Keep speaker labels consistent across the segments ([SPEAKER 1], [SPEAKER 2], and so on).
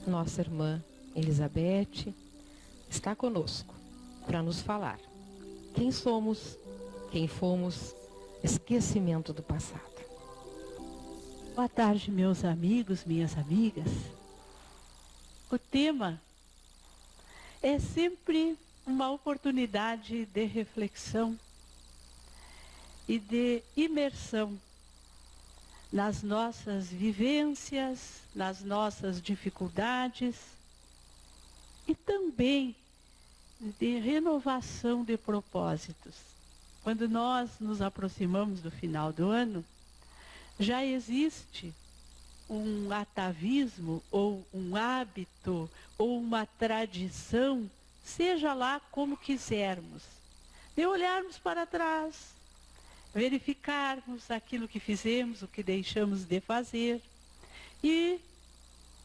[SPEAKER 1] nossa irmã Elizabeth está conosco para nos falar quem somos, quem fomos, esquecimento do passado.
[SPEAKER 2] Boa tarde, meus amigos, minhas amigas. O tema é sempre uma oportunidade de reflexão e de imersão nas nossas vivências, nas nossas dificuldades e também de renovação de propósitos. Quando nós nos aproximamos do final do ano, já existe um atavismo ou um hábito ou uma tradição, seja lá como quisermos, de olharmos para trás, verificarmos aquilo que fizemos, o que deixamos de fazer e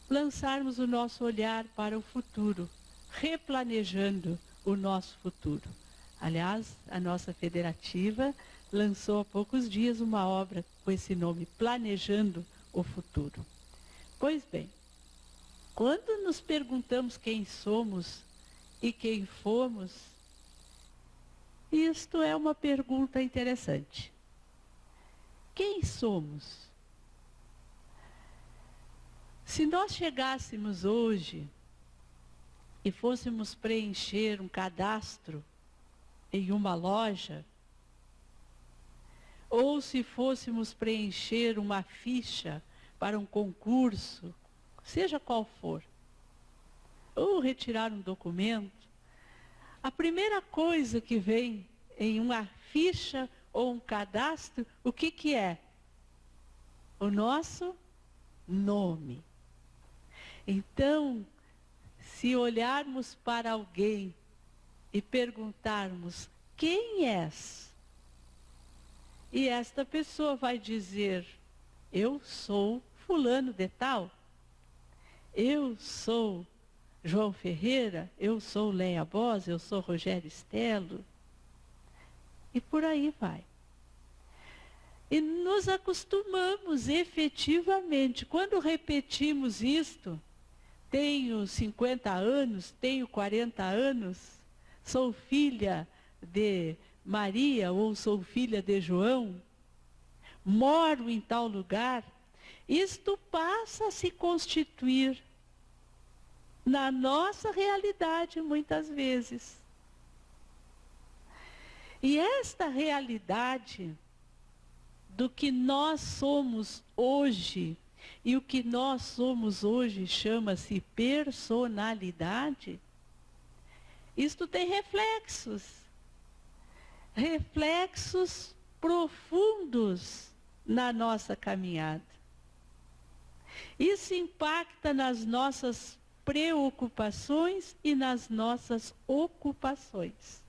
[SPEAKER 2] lançarmos o nosso olhar para o futuro, replanejando o nosso futuro. Aliás, a nossa federativa lançou há poucos dias uma obra com esse nome, Planejando o Futuro. Pois bem, quando nos perguntamos quem somos e quem fomos, isto é uma pergunta interessante. Quem somos? Se nós chegássemos hoje e fôssemos preencher um cadastro em uma loja, ou se fôssemos preencher uma ficha para um concurso, seja qual for, ou retirar um documento, a primeira coisa que vem em uma ficha ou um cadastro, o que é? O nosso nome. Então, se olharmos para alguém e perguntarmos, quem és? E esta pessoa vai dizer, eu sou fulano de tal, eu sou João Ferreira, eu sou Leia Bos, eu sou Rogério Stelo, e por aí vai. E nos acostumamos efetivamente, quando repetimos isto, tenho 50 anos, tenho 40 anos, sou filha de Maria ou sou filha de João, moro em tal lugar, isto passa a se constituir na nossa realidade muitas vezes. E esta realidade do que nós somos hoje, e o que nós somos hoje chama-se personalidade, isto tem reflexos profundos na nossa caminhada. Isso impacta nas nossas preocupações e nas nossas ocupações.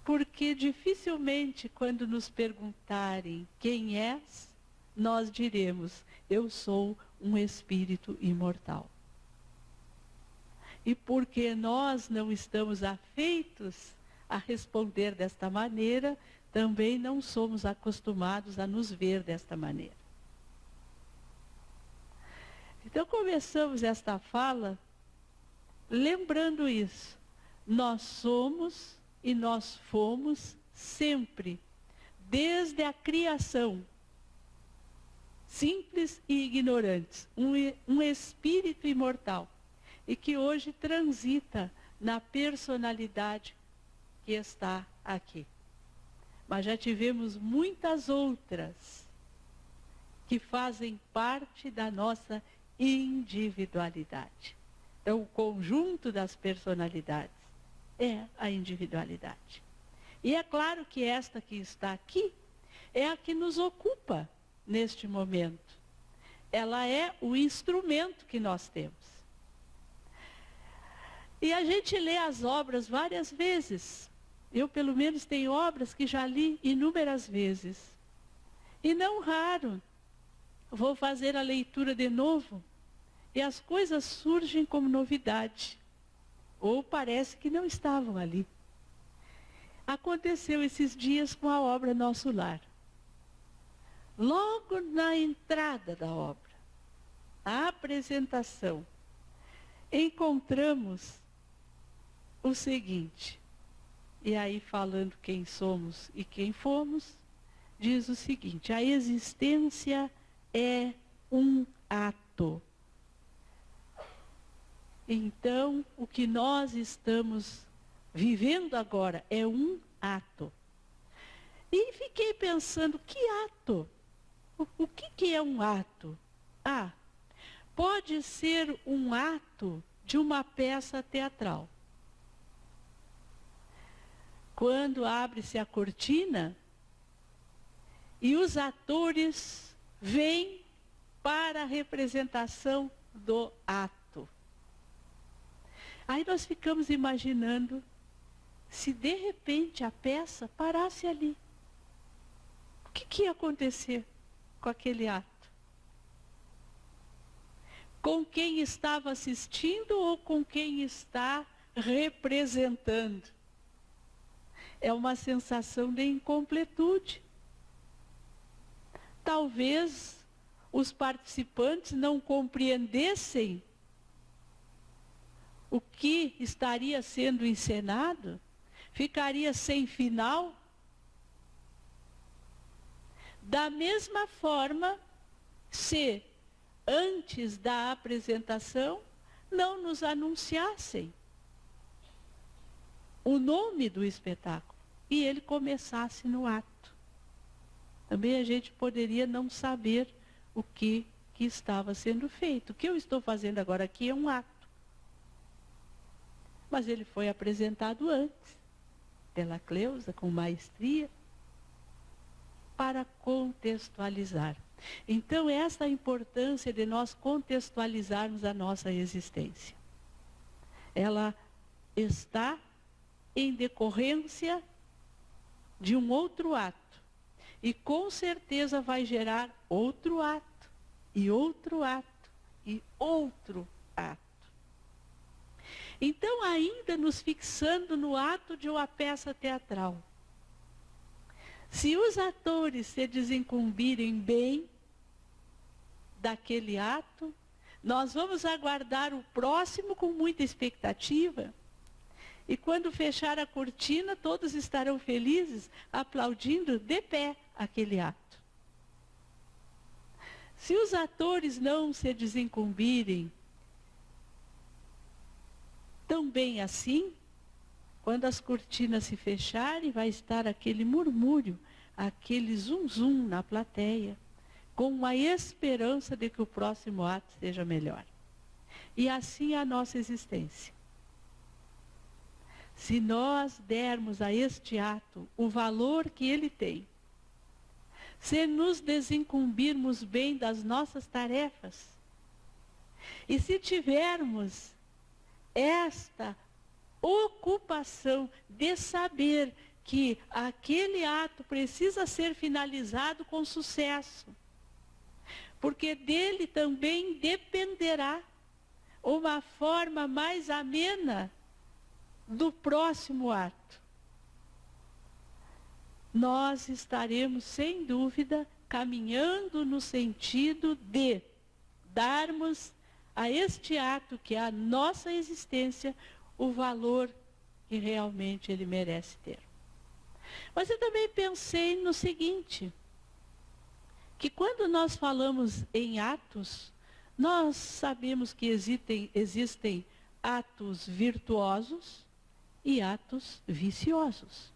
[SPEAKER 2] Porque dificilmente, quando nos perguntarem quem és, nós diremos, eu sou um espírito imortal. E porque nós não estamos afeitos a responder desta maneira, também não somos acostumados a nos ver desta maneira. Então começamos esta fala lembrando isso. Nós somos e nós fomos sempre, desde a criação, simples e ignorantes, um espírito imortal, e que hoje transita na personalidade que está aqui. Mas já tivemos muitas outras que fazem parte da nossa individualidade. Então, o conjunto das personalidades é a individualidade. E é claro que esta que está aqui é a que nos ocupa neste momento. Ela é o instrumento que nós temos. E a gente lê as obras várias vezes. Eu, pelo menos, tenho obras que já li inúmeras vezes. E não raro, vou fazer a leitura de novo e as coisas surgem como novidade. Ou parece que não estavam ali. Aconteceu esses dias com a obra Nosso Lar. Logo na entrada da obra, a apresentação, encontramos o seguinte, e aí falando quem somos e quem fomos, diz o seguinte: a existência é um ato. Então, o que nós estamos vivendo agora é um ato. E fiquei pensando, que ato? O que é um ato? Pode ser um ato de uma peça teatral. Quando abre-se a cortina e os atores vêm para a representação do ato. Aí nós ficamos imaginando se de repente a peça parasse ali. O que ia acontecer com aquele ato? Com quem estava assistindo ou com quem está representando? É uma sensação de incompletude. Talvez os participantes não compreendessem o que estaria sendo encenado, ficaria sem final. Da mesma forma, se antes da apresentação não nos anunciassem o nome do espetáculo e ele começasse no ato. Também a gente poderia não saber o que estava sendo feito. O que eu estou fazendo agora aqui é um ato. Mas ele foi apresentado antes, pela Cleusa, com maestria, para contextualizar. Então, essa é a importância de nós contextualizarmos a nossa existência. Ela está em decorrência de um outro ato. E com certeza vai gerar outro ato, e outro ato, e outro ato. Então, ainda nos fixando no ato de uma peça teatral. Se os atores se desincumbirem bem daquele ato, nós vamos aguardar o próximo com muita expectativa. E quando fechar a cortina, todos estarão felizes, aplaudindo de pé aquele ato. Se os atores não se desincumbirem tão bem assim, quando as cortinas se fecharem, vai estar aquele murmúrio, aquele zum-zum na plateia, com uma esperança de que o próximo ato seja melhor. E assim é a nossa existência. Se nós dermos a este ato o valor que ele tem, se nos desincumbirmos bem das nossas tarefas, e se tivermos esta ocupação de saber que aquele ato precisa ser finalizado com sucesso, porque dele também dependerá uma forma mais amena do próximo ato. Nós estaremos, sem dúvida, caminhando no sentido de darmos a este ato, que é a nossa existência, o valor que realmente ele merece ter. Mas eu também pensei no seguinte, que quando nós falamos em atos, nós sabemos que existem atos virtuosos e atos viciosos.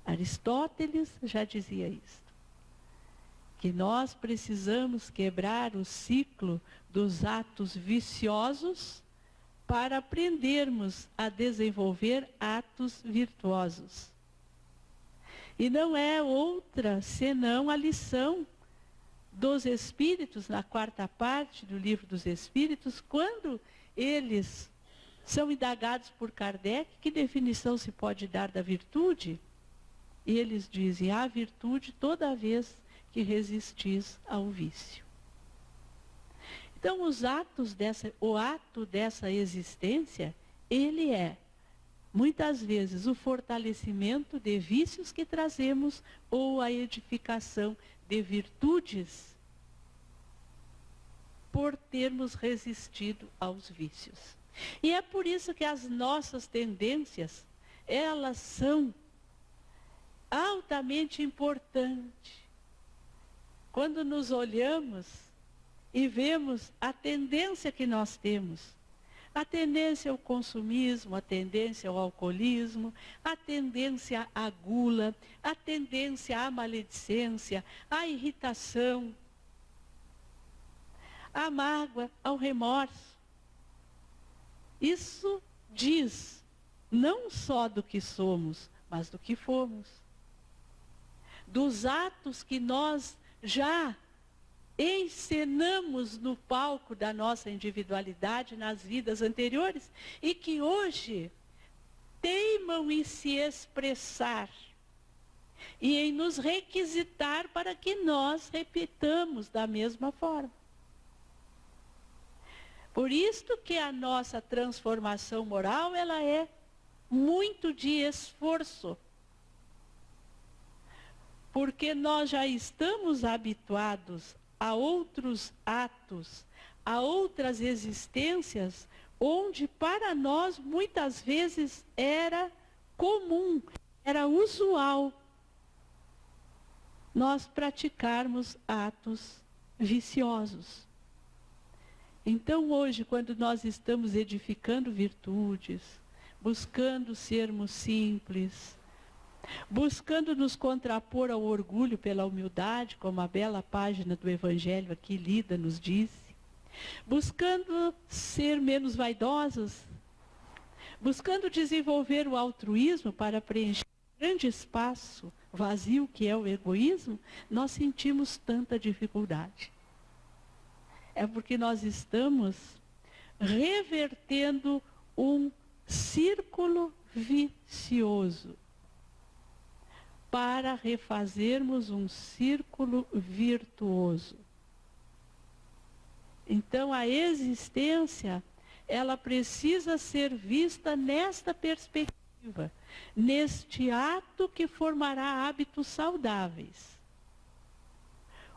[SPEAKER 2] Aristóteles já dizia isso, que nós precisamos quebrar o ciclo dos atos viciosos para aprendermos a desenvolver atos virtuosos. E não é outra senão a lição dos Espíritos, na quarta parte do Livro dos Espíritos, quando eles são indagados por Kardec, que definição se pode dar da virtude? E eles dizem, há virtude toda vez que resistis ao vício. Então, o ato dessa existência, ele é, muitas vezes, o fortalecimento de vícios que trazemos ou a edificação de virtudes por termos resistido aos vícios. E é por isso que as nossas tendências, elas são altamente importantes. Quando nos olhamos e vemos a tendência que nós temos, a tendência ao consumismo, a tendência ao alcoolismo, a tendência à gula, a tendência à maledicência, à irritação, à mágoa, ao remorso. Isso diz não só do que somos, mas do que fomos. Dos atos que nós já encenamos no palco da nossa individualidade nas vidas anteriores e que hoje teimam em se expressar e em nos requisitar para que nós repitamos da mesma forma. Por isso que a nossa transformação moral, ela é muito de esforço. Porque nós já estamos habituados a outros atos, a outras existências, onde para nós muitas vezes era comum, era usual nós praticarmos atos viciosos. Então hoje, quando nós estamos edificando virtudes, buscando sermos simples, buscando nos contrapor ao orgulho pela humildade, como a bela página do Evangelho aqui lida nos disse, buscando ser menos vaidosos, buscando desenvolver o altruísmo para preencher o grande espaço vazio que é o egoísmo, nós sentimos tanta dificuldade. É porque nós estamos revertendo um círculo vicioso para refazermos um círculo virtuoso. Então, a existência, ela precisa ser vista nesta perspectiva, neste ato que formará hábitos saudáveis,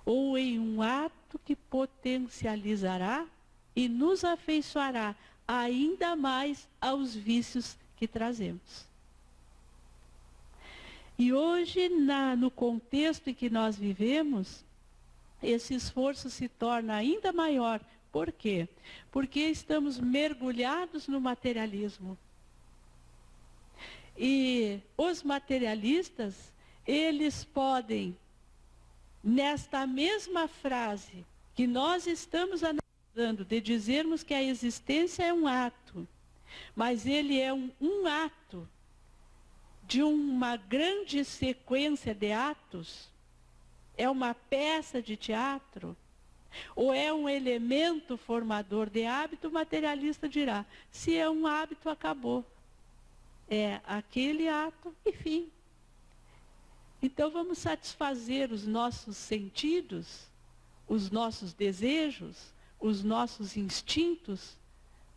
[SPEAKER 2] ou em um ato que potencializará e nos afeiçoará ainda mais aos vícios que trazemos. E hoje, no contexto em que nós vivemos, esse esforço se torna ainda maior. Por quê? Porque estamos mergulhados no materialismo. E os materialistas, eles podem, nesta mesma frase que nós estamos analisando, de dizermos que a existência é um ato, mas ele é um ato de uma grande sequência de atos, é uma peça de teatro, ou é um elemento formador de hábito, o materialista dirá, se é um hábito, acabou. É aquele ato e fim. Então vamos satisfazer os nossos sentidos, os nossos desejos, os nossos instintos,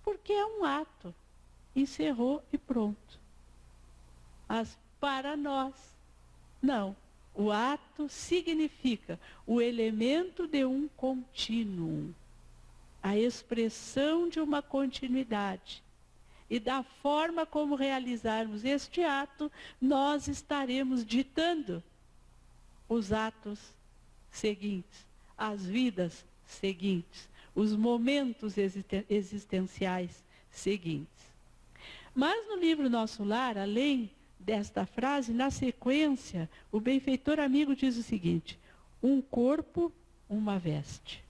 [SPEAKER 2] porque é um ato. Encerrou e pronto. Mas para nós, não. O ato significa o elemento de um contínuo, a expressão de uma continuidade. E da forma como realizarmos este ato, nós estaremos ditando os atos seguintes, as vidas seguintes, os momentos existenciais seguintes. Mas no livro Nosso Lar, além desta frase, na sequência, o benfeitor amigo diz o seguinte: um corpo, uma veste.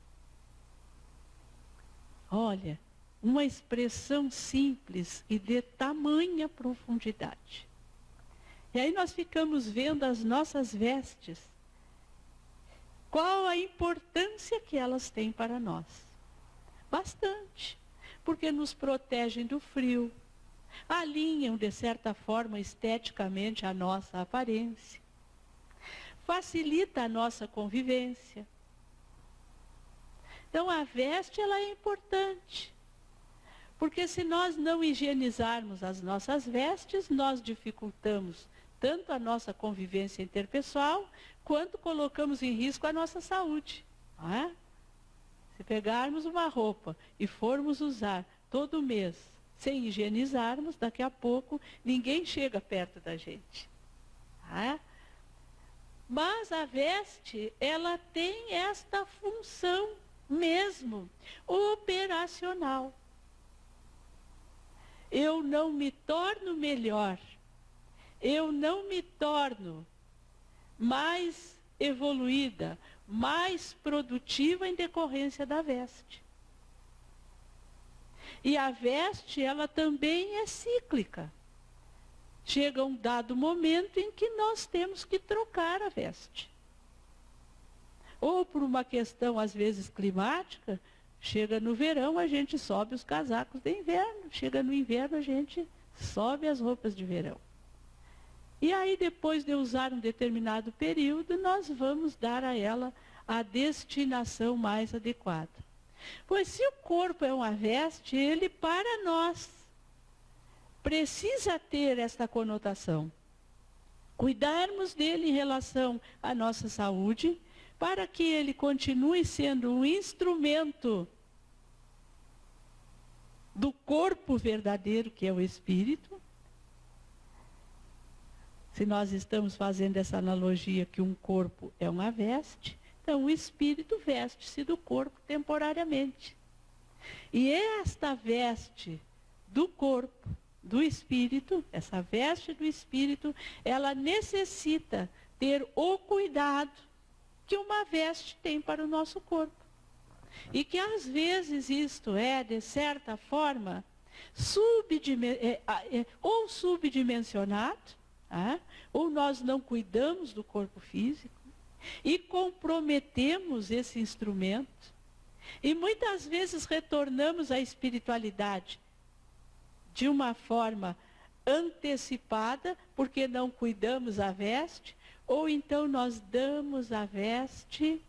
[SPEAKER 2] Olha, uma expressão simples e de tamanha profundidade. E aí nós ficamos vendo as nossas vestes. Qual a importância que elas têm para nós? Bastante, porque nos protegem do frio, alinham, de certa forma, esteticamente a nossa aparência, facilita a nossa convivência. Então, a veste, ela é importante, porque se nós não higienizarmos as nossas vestes, nós dificultamos tanto a nossa convivência interpessoal, quanto colocamos em risco a nossa saúde. Não é? Se pegarmos uma roupa e formos usar todo mês, sem higienizarmos, daqui a pouco ninguém chega perto da gente. Tá? Mas a veste, ela tem esta função mesmo, operacional. Eu não me torno melhor, eu não me torno mais evoluída, mais produtiva em decorrência da veste. E a veste, ela também é cíclica. Chega um dado momento em que nós temos que trocar a veste. Ou por uma questão, às vezes, climática, chega no verão, a gente sobe os casacos de inverno. Chega no inverno, a gente sobe as roupas de verão. E aí, depois de usar um determinado período, nós vamos dar a ela a destinação mais adequada. Pois se o corpo é uma veste, ele para nós precisa ter esta conotação. Cuidarmos dele em relação à nossa saúde, para que ele continue sendo um instrumento do corpo verdadeiro, que é o espírito. Se nós estamos fazendo essa analogia que um corpo é uma veste, então o espírito veste-se do corpo temporariamente. E esta veste do corpo, do espírito, essa veste do espírito, ela necessita ter o cuidado que uma veste tem para o nosso corpo. E que às vezes isto é, de certa forma, ou subdimensionado, ou nós não cuidamos do corpo físico e comprometemos esse instrumento. E muitas vezes retornamos à espiritualidade de uma forma antecipada, porque não cuidamos a veste, ou então nós damos à veste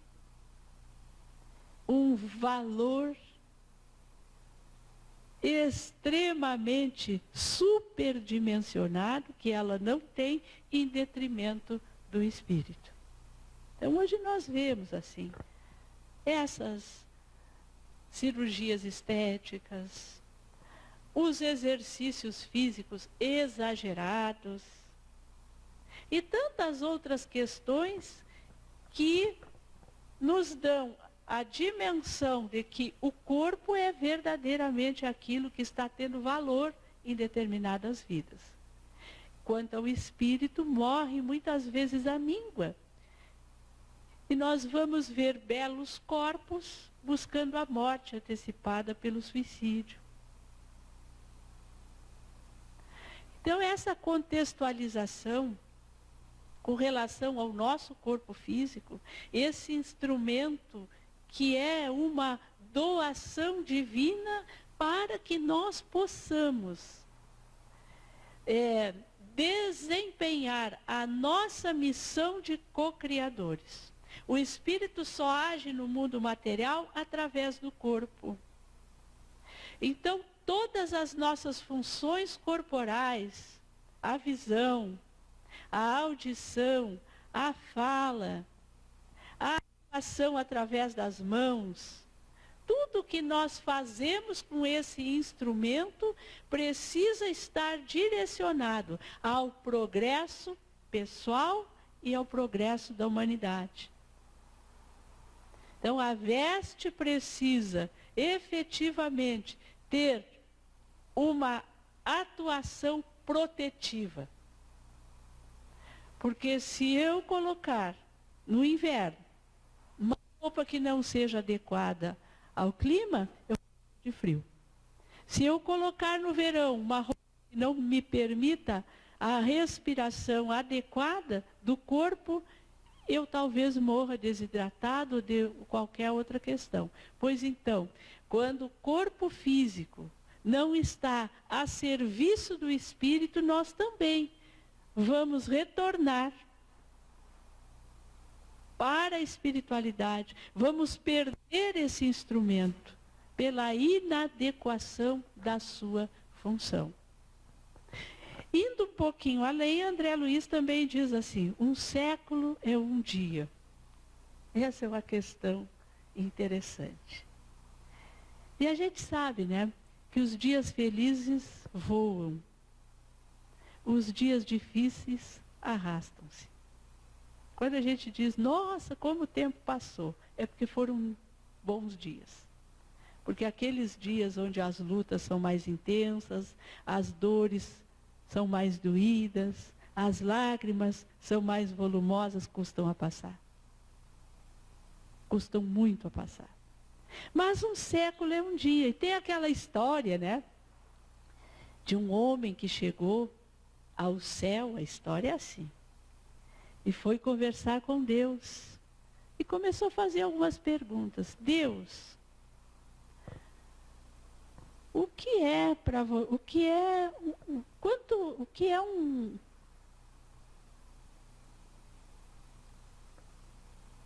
[SPEAKER 2] um valor extremamente superdimensionado, que ela não tem, em detrimento do espírito. Então hoje nós vemos assim, essas cirurgias estéticas, os exercícios físicos exagerados e tantas outras questões que nos dão a dimensão de que o corpo é verdadeiramente aquilo que está tendo valor em determinadas vidas. Quanto ao espírito, morre muitas vezes a míngua. E nós vamos ver belos corpos buscando a morte antecipada pelo suicídio. Então, essa contextualização com relação ao nosso corpo físico, esse instrumento que é uma doação divina para que nós possamos desempenhar a nossa missão de co-criadores. O espírito só age no mundo material através do corpo. Então, todas as nossas funções corporais, a visão, a audição, a fala, a ação através das mãos, tudo que nós fazemos com esse instrumento precisa estar direcionado ao progresso pessoal e ao progresso da humanidade. Então, a veste precisa efetivamente ter uma atuação protetiva. Porque se eu colocar no inverno uma roupa que não seja adequada ao clima, eu vou de frio. Se eu colocar no verão uma roupa que não me permita a respiração adequada do corpo, eu talvez morra desidratado ou de qualquer outra questão. Pois então, quando o corpo físico não está a serviço do espírito, nós também vamos retornar para a espiritualidade. Vamos perder esse instrumento pela inadequação da sua função. Indo um pouquinho além, André Luiz também diz assim: um século é um dia. Essa é uma questão interessante. E a gente sabe, né, que os dias felizes voam. Os dias difíceis arrastam-se. Quando a gente diz, nossa, como o tempo passou, é porque foram bons dias. Porque aqueles dias onde as lutas são mais intensas, as dores são mais doídas, as lágrimas são mais volumosas, custam a passar. Custam muito a passar. Mas um século é um dia. E tem aquela história, né, de um homem que chegou ao céu, a história é assim. E foi conversar com Deus. E começou a fazer algumas perguntas. Deus, o que é para o que é o que é um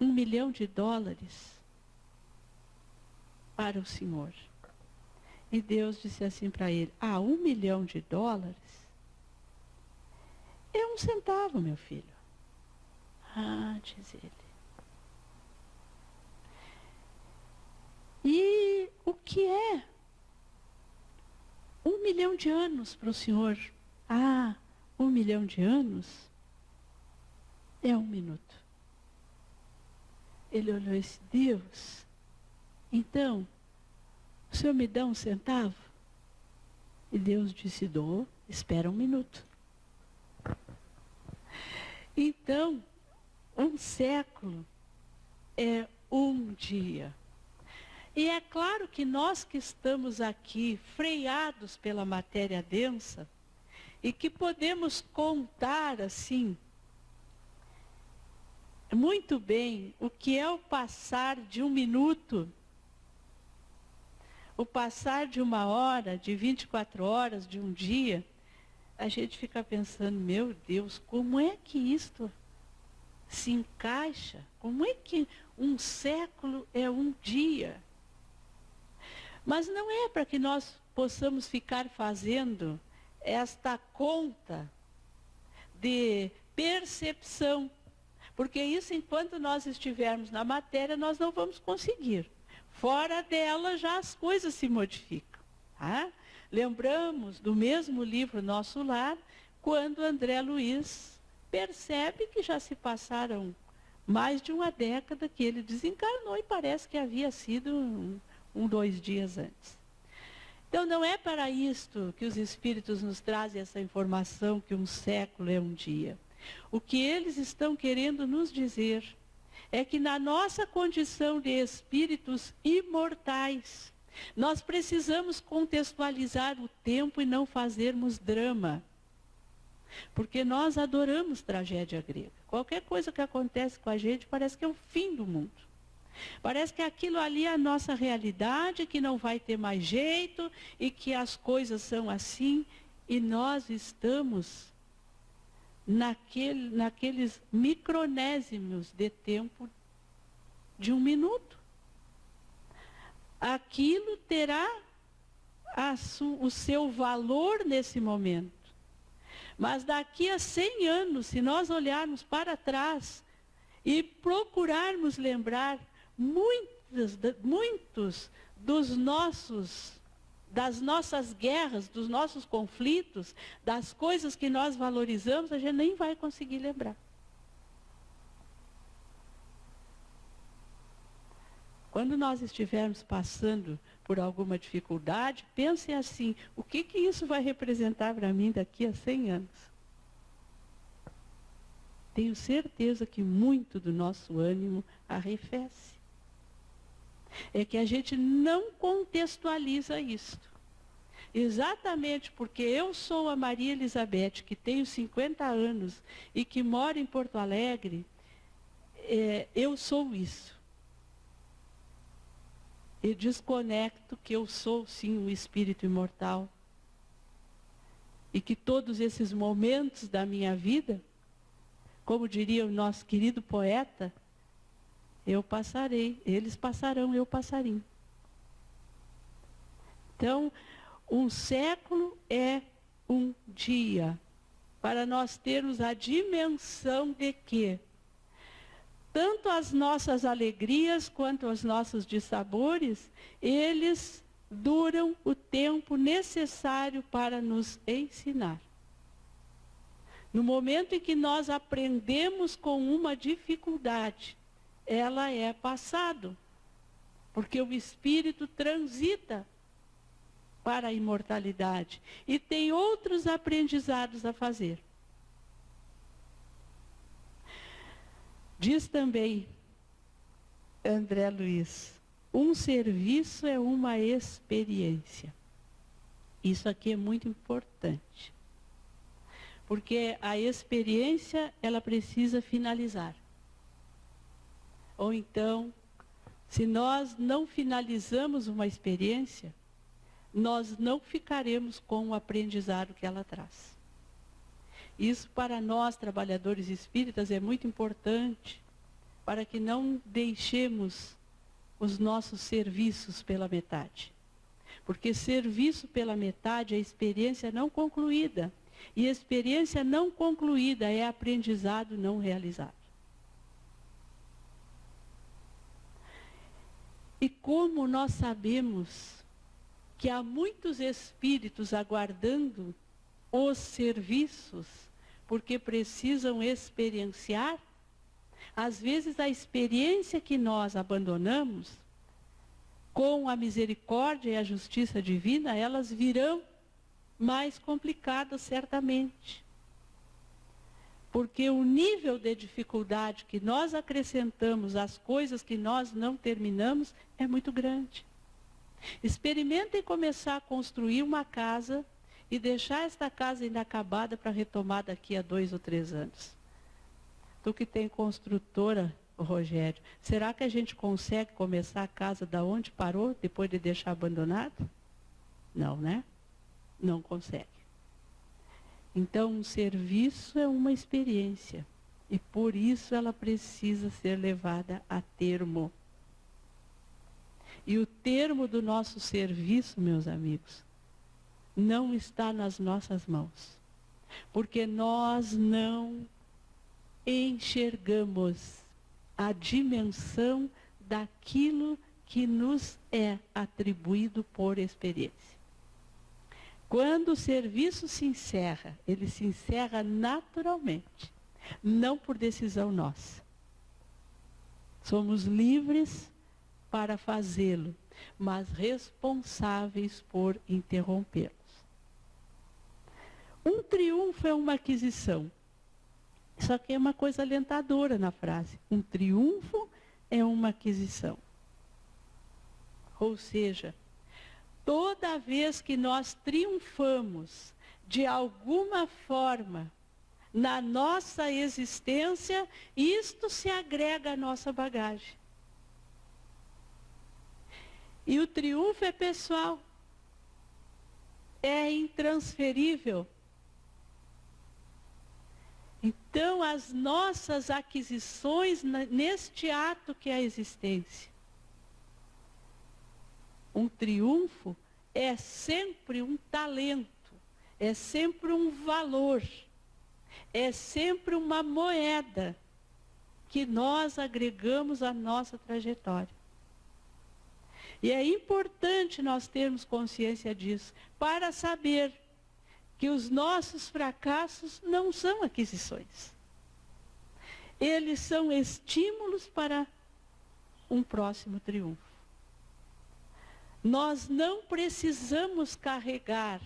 [SPEAKER 2] $1.000.000 para o Senhor? E Deus disse assim para ele, $1.000.000 é 1 centavo, meu filho. Diz ele. E o que é 1 milhão de anos para o Senhor? 1 milhão de anos é 1 minuto. Ele olhou e disse, Deus, então, o Senhor me dá 1 centavo? E Deus disse, dou, espera 1 minuto. Então, 1 século é 1 dia. E é claro que nós que estamos aqui freados pela matéria densa e que podemos contar assim muito bem o que é o passar de 1 minuto, o passar de 1 hora, de 24 horas, de um dia, a gente fica pensando, meu Deus, como é que isto se encaixa? Como é que 1 século é 1 dia? Mas não é para que nós possamos ficar fazendo esta conta de percepção. Porque isso, enquanto nós estivermos na matéria, nós não vamos conseguir. Fora dela, já as coisas se modificam. Tá? Lembramos do mesmo livro Nosso Lar, quando André Luiz percebe que já se passaram mais de 1 década que ele desencarnou e parece que havia sido 2 dias antes. Então, não é para isto que os espíritos nos trazem essa informação que 1 século é 1 dia. O que eles estão querendo nos dizer é que na nossa condição de espíritos imortais, nós precisamos contextualizar o tempo e não fazermos drama. Porque nós adoramos tragédia grega. Qualquer coisa que acontece com a gente parece que é o fim do mundo. Parece que aquilo ali é a nossa realidade, que não vai ter mais jeito e que as coisas são assim. E nós estamos naqueles micronésimos de tempo de 1 minuto. Aquilo terá o seu valor nesse momento. Mas daqui a 100 anos, se nós olharmos para trás e procurarmos lembrar muitos das nossas guerras, dos nossos conflitos, das coisas que nós valorizamos, a gente nem vai conseguir lembrar. Quando nós estivermos passando por alguma dificuldade, pense assim, o que isso vai representar para mim daqui a 100 anos? Tenho certeza que muito do nosso ânimo arrefece. É que a gente não contextualiza isto. Exatamente porque eu sou a Maria Elizabeth, que tenho 50 anos e que moro em Porto Alegre, eu sou isso. E desconecto que eu sou, sim, um espírito imortal. E que todos esses momentos da minha vida, como diria o nosso querido poeta, eu passarei, eles passarão, eu passarinho. Então, 1 século é 1 dia. Para nós termos a dimensão de que tanto as nossas alegrias quanto os nossos dissabores, eles duram o tempo necessário para nos ensinar. No momento em que nós aprendemos com uma dificuldade, ela é passado, porque o espírito transita para a imortalidade e tem outros aprendizados a fazer. Diz também André Luiz, um serviço é uma experiência. Isso aqui é muito importante. Porque a experiência, ela precisa finalizar. Ou então, se nós não finalizamos uma experiência, nós não ficaremos com o aprendizado que ela traz. Isso para nós, trabalhadores espíritas, é muito importante, para que não deixemos os nossos serviços pela metade. Porque serviço pela metade é experiência não concluída. E experiência não concluída é aprendizado não realizado. E como nós sabemos que há muitos espíritos aguardando os serviços, porque precisam experienciar, às vezes a experiência que nós abandonamos, com a misericórdia e a justiça divina, elas virão mais complicadas certamente. Porque o nível de dificuldade que nós acrescentamos às coisas que nós não terminamos é muito grande. Experimentem começar a construir uma casa e deixar esta casa inacabada para retomar daqui a 2 ou 3 anos. Tu que tem construtora, Rogério, será que a gente consegue começar a casa da onde parou, depois de deixar abandonado? Não, né? Não consegue. Então, um serviço é uma experiência. E por isso ela precisa ser levada a termo. E o termo do nosso serviço, meus amigos, não está nas nossas mãos. Porque nós não enxergamos a dimensão daquilo que nos é atribuído por experiência. Quando o serviço se encerra, ele se encerra naturalmente, não por decisão nossa. Somos livres para fazê-lo, mas responsáveis por interrompê-los. Um triunfo é uma aquisição. Isso aqui é uma coisa alentadora na frase. Um triunfo é uma aquisição. Ou seja, toda vez que nós triunfamos de alguma forma na nossa existência, isto se agrega à nossa bagagem. E o triunfo é pessoal. É intransferível. Então, as nossas aquisições neste ato que é a existência. Um triunfo é sempre um talento, é sempre um valor, é sempre uma moeda que nós agregamos à nossa trajetória. E é importante nós termos consciência disso, para saber que os nossos fracassos não são aquisições. Eles são estímulos para um próximo triunfo. Nós não precisamos carregar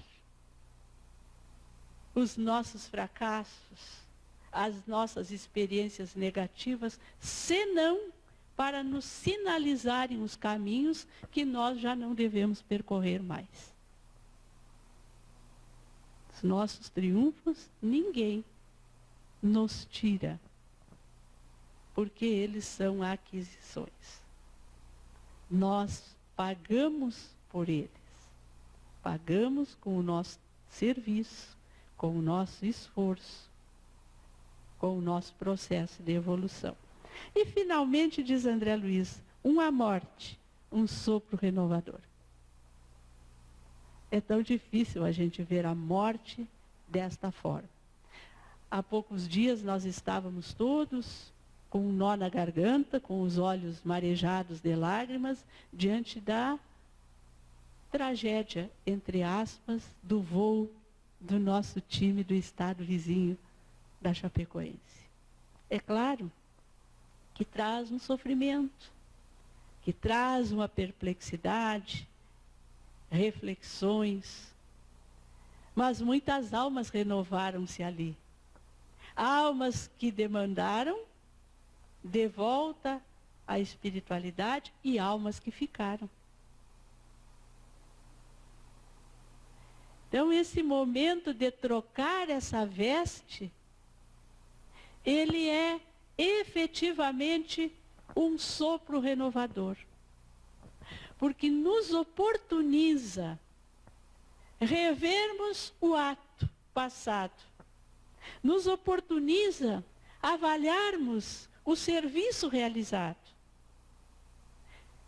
[SPEAKER 2] os nossos fracassos, as nossas experiências negativas, senão para nos sinalizarem os caminhos que nós já não devemos percorrer mais. Os nossos triunfos, ninguém nos tira, porque eles são aquisições. Nós pagamos por eles. Pagamos com o nosso serviço, com o nosso esforço, com o nosso processo de evolução. E finalmente, diz André Luiz, uma morte, um sopro renovador. É tão difícil a gente ver a morte desta forma. Há poucos dias nós estávamos todos com um nó na garganta, com os olhos marejados de lágrimas, diante da tragédia, entre aspas, do voo do nosso time do estado vizinho da Chapecoense. É claro que traz um sofrimento, que traz uma perplexidade, reflexões, mas muitas almas renovaram-se ali. Almas que demandaram de volta a espiritualidade e almas que ficaram. Então, esse momento de trocar essa veste, ele é efetivamente um sopro renovador. Porque nos oportuniza revermos o ato passado. Nos oportuniza avaliarmos o serviço realizado.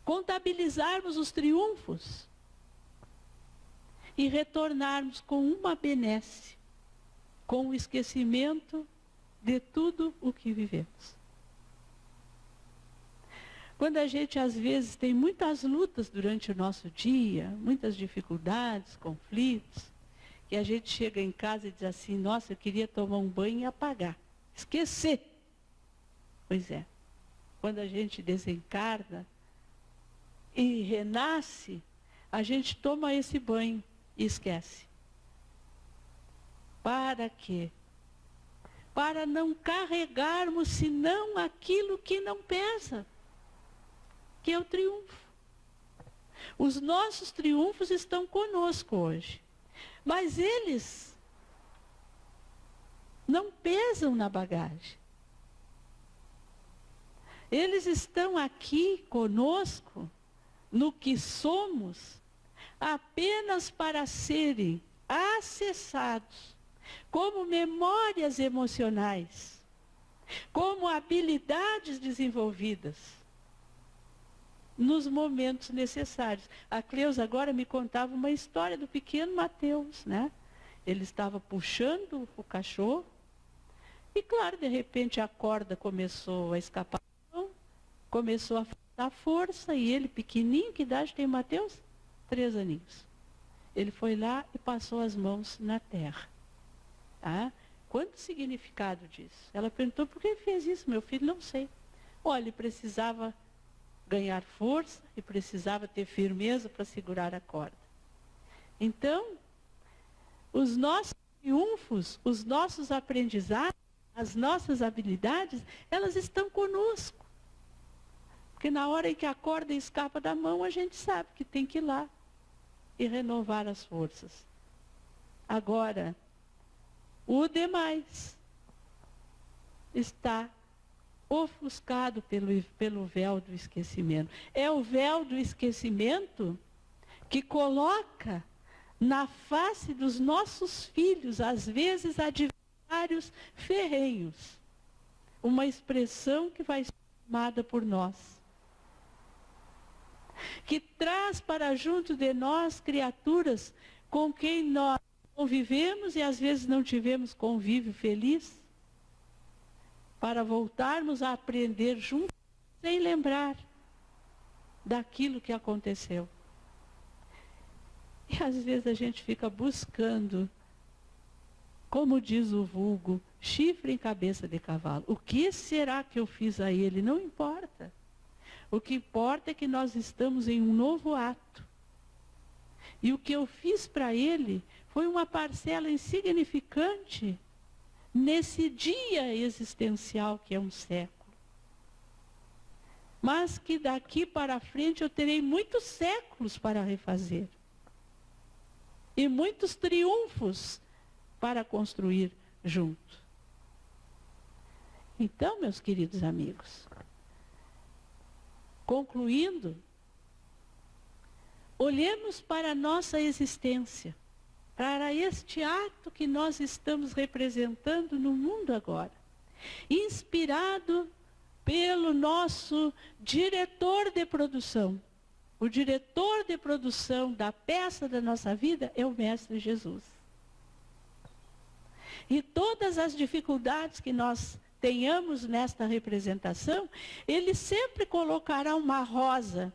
[SPEAKER 2] Contabilizarmos os triunfos. E retornarmos com uma benesse, com o esquecimento de tudo o que vivemos. Quando a gente, às vezes, tem muitas lutas durante o nosso dia, muitas dificuldades, conflitos, que a gente chega em casa e diz assim, nossa, eu queria tomar um banho e apagar, esquecer. Pois é, quando a gente desencarna e renasce, a gente toma esse banho e esquece. Para quê? Para não carregarmos senão aquilo que não pesa, que é o triunfo. Os nossos triunfos estão conosco hoje, mas eles não pesam na bagagem. Eles estão aqui conosco, no que somos, apenas para serem acessados como memórias emocionais, como habilidades desenvolvidas nos momentos necessários. A Cleusa agora me contava uma história do pequeno Mateus, né? Ele estava puxando o cachorro e, claro, de repente a corda começou a escapar, começou a faltar força e ele, pequenininho, que idade tem Mateus? 3 aninhos. Ele foi lá e passou as mãos na terra. Ah, quanto significado disso? Ela perguntou, por que ele fez isso? Meu filho, não sei. Olha, ele precisava ganhar força e precisava ter firmeza para segurar a corda. Então, os nossos triunfos, os nossos aprendizados, as nossas habilidades, elas estão conosco. Porque na hora em que a corda escapa da mão, a gente sabe que tem que ir lá e renovar as forças. Agora, o demais está ofuscado pelo véu do esquecimento. É o véu do esquecimento que coloca na face dos nossos filhos, às vezes adversários ferrenhos, uma expressão que vai ser chamada por nós. Que traz para junto de nós criaturas com quem nós convivemos e às vezes não tivemos convívio feliz, para voltarmos a aprender juntos, sem lembrar daquilo que aconteceu. E às vezes a gente fica buscando, como diz o vulgo, chifre em cabeça de cavalo. O que será que eu fiz a ele? Não importa. O que importa é que nós estamos em um novo ato. E o que eu fiz para ele foi uma parcela insignificante nesse dia existencial que é um século. Mas que daqui para frente eu terei muitos séculos para refazer. E muitos triunfos para construir junto. Então, meus queridos amigos, concluindo, olhemos para a nossa existência, para este ato que nós estamos representando no mundo agora, inspirado pelo nosso diretor de produção. O diretor de produção da peça da nossa vida é o Mestre Jesus. E todas as dificuldades que nós tenhamos nesta representação, ele sempre colocará uma rosa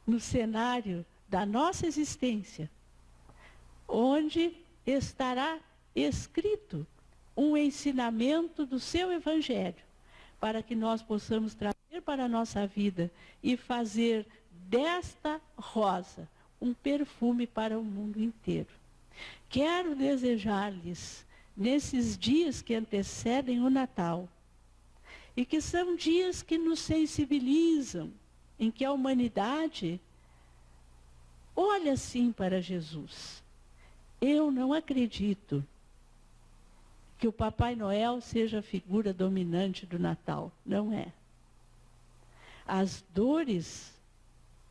[SPEAKER 2] no cenário da nossa existência, onde estará escrito um ensinamento do seu Evangelho, para que nós possamos trazer para a nossa vida e fazer desta rosa um perfume para o mundo inteiro. Quero desejar-lhes, nesses dias que antecedem o Natal, e que são dias que nos sensibilizam, em que a humanidade olha assim para Jesus. Eu não acredito que o Papai Noel seja a figura dominante do Natal. Não é. As dores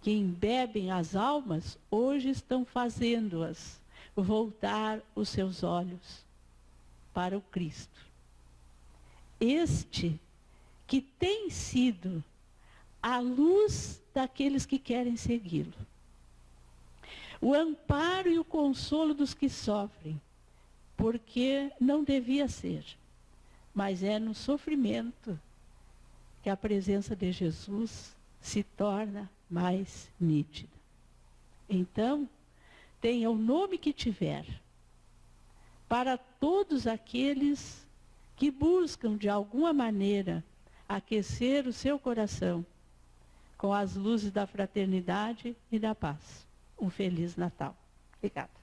[SPEAKER 2] que embebem as almas, hoje estão fazendo-as voltar os seus olhos para o Cristo. Este que tem sido a luz daqueles que querem segui-lo. O amparo e o consolo dos que sofrem, porque não devia ser, mas é no sofrimento que a presença de Jesus se torna mais nítida. Então, tenha o nome que tiver, para todos aqueles que buscam de alguma maneira aquecer o seu coração com as luzes da fraternidade e da paz. Um Feliz Natal. Obrigada.